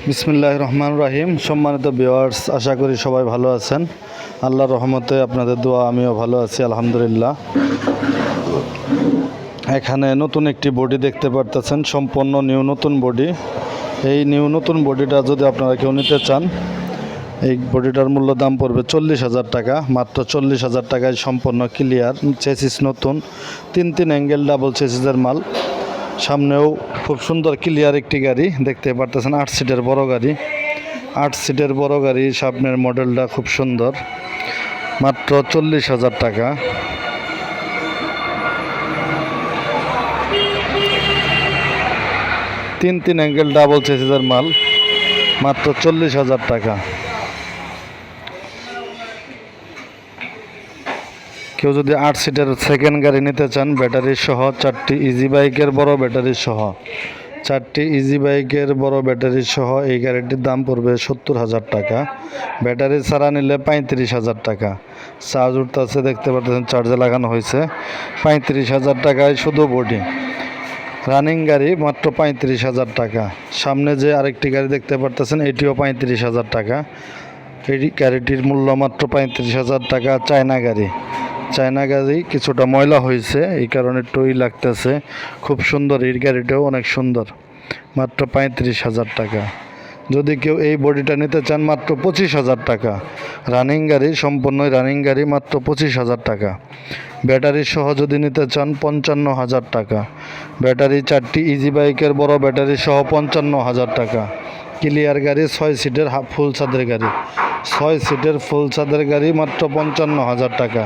বিসমিল্লাহির রহমানির রহিম। সম্মানিত ভিউয়ার্স, আশা করি সবাই ভালো আছেন। আল্লাহর রহমতে আপনাদের দোয়া আমিও ভালো আছি, আলহামদুলিল্লাহ। এখানে নতুন একটি বডি দেখতে পারতেছেন, সম্পূর্ণ নতুন বডি। এই নতুন বডিটা যদি আপনারা কেউ নিতে চান, এই বডিটার মূল্য দাম পড়বে 40,000 টাকা। মাত্র 40,000 টাকায় সম্পূর্ণ ক্লিয়ার, চেসিস নতুন, তিন অ্যাঙ্গেল ডাবল চেসিসের মাল। সামনেও খুব সুন্দর ক্লিয়ার একটি গাড়ি দেখতে পারতেছেন, 8 সিটের বড় গাড়ি। 8 সিটের বড় গাড়ি, সামনের মডেলটা খুব সুন্দর। মাত্র 40,000 টাকা। তিন অ্যাঙ্গেল ডাবল চেসিসের মাল, মাত্র 40,000 টাকা। কেউ যদি 8 সিটের সেকেন্ড গাড়ি নিতে চান, ব্যাটারি সহ, 4টি ইজি বাইকের বড় ব্যাটারি সহ, 4টি ইজি বাইকের বড় ব্যাটারি সহ এই গাড়িটির দাম পড়বে 70,000 টাকা। ব্যাটারি ছাড়া নিলে 35,000 টাকা। চার্জ উঠতেছে দেখতে পাচ্ছেন, চার্জে লাগানো হয়েছে। 35,000 টাকায় শুধু বডি। রানিং গাড়ি মাত্র 35,000 টাকা। সামনে যে আরেকটি গাড়ি দেখতে পারতেছেন, এটিও 35,000 টাকা। এই গাড়িটির মূল্য মাত্র 35,000 টাকা। চায়না গাড়ি কিছুটা ময়লা হয়েছে, এই কারণে টই লাগতেছে। খুব সুন্দর, এই গাড়িটাও অনেক সুন্দর। মাত্র 35,000 টাকা। যদি কেউ এই বডিটা নিতে চান, মাত্র 25,000 টাকা। রানিং গাড়ি, সম্পূর্ণই রানিং গাড়ি, মাত্র 25,000 টাকা। ব্যাটারি সহ যদি নিতে চান, 55,000 টাকা। ব্যাটারি 4টি ইজি বাইকের বড় ব্যাটারি সহ 55,000 টাকা। ক্লিয়ার গাড়ি, 6 সিটের ফুল ছাদের গাড়ি, 6 সিটের ফুল ছাদের গাড়ি, মাত্র 55,000 টাকা।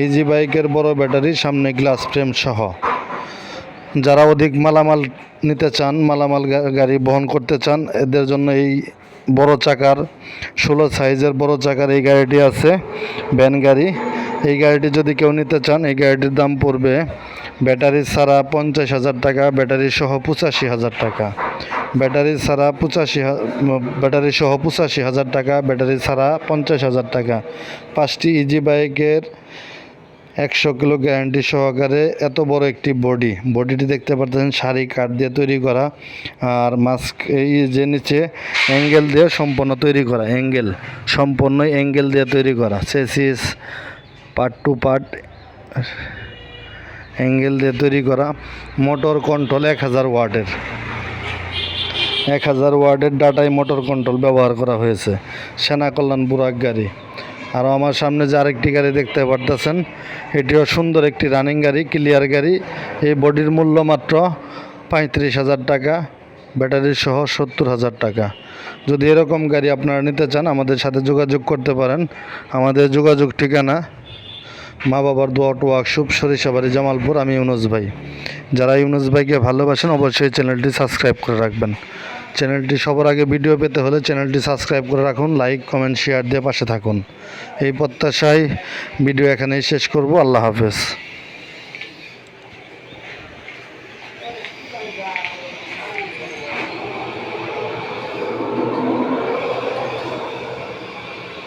ইজি বাইকের বড় ব্যাটারি, সামনে গ্লাস ফ্রেম সহ। যারা অধিক মালামাল নিতে চান, মালামাল গাড়ি বহন করতে চান, এদের জন্য এই বড় চাকার 16 সাইজের বড় চাকার এই গাড়িটি আছে, ভ্যান গাড়ি। এই গাড়িটি যদি কেউ নিতে চান, এই গাড়িটির দাম পড়বে ব্যাটারি ছাড়া 50,000 টাকা, ব্যাটারি সহ 85,000 টাকা। ব্যাটারি ছাড়া ব্যাটারি সহ 85,000 টাকা, ব্যাটারি ছাড়া 50,000 টাকা। 5টি ইজি বাইকের 100 কিলো গ্যারান্টি সহকারে এত বড় একটি বডিটি দেখতে পাচ্ছেন, শাড়ি কাঠ দিয়ে তৈরি করা। আর মাস্ক, এই যে নিচে অ্যাঙ্গেল দিয়ে সম্পূর্ণ তৈরি করা, সম্পূর্ণই অ্যাঙ্গেল দিয়ে তৈরি করা। Chassis part to part angle দিয়ে তৈরি করা। মোটর কন্ট্রোল 1000 ওয়াটের, 1000 ওয়াটের ডাটাই মোটর কন্ট্রোল ব্যবহার করা হয়েছে। সেনা কল্যাণ বুরাক গাড়ি। আর আমার সামনে যে আরেকটি গাড়ি দেখতে পারতেছেন, এটিও সুন্দর একটি রানিং গাড়ি, ক্লিয়ার গাড়ি। এই বডির মূল্য মাত্র 35,000 টাকা, ব্যাটারি সহ 70,000 টাকা। যদি এরকম গাড়ি আপনারা নিতে চান, আমাদের সাথে যোগাযোগ করতে পারেন। আমাদের যোগাযোগ ঠিকানা মা বাবার দোয়া অটো ওয়ার্কশপ, সরিষাবাড়ি, জামালপুর। আমি ইউনুস ভাই। যারা ইউনুস ভাইকে ভালোবাসেন, অবশ্যই চ্যানেলটি সাবস্ক্রাইব করে রাখবেন। চ্যানেলটি সবার আগে ভিডিও পেতে হলে চ্যানেলটি সাবস্ক্রাইব করে রাখুন, লাইক কমেন্ট শেয়ার দিয়ে পাশে থাকুন। এই প্রত্যাশায় ভিডিও এখানেই শেষ করব। আল্লাহ হাফেজ।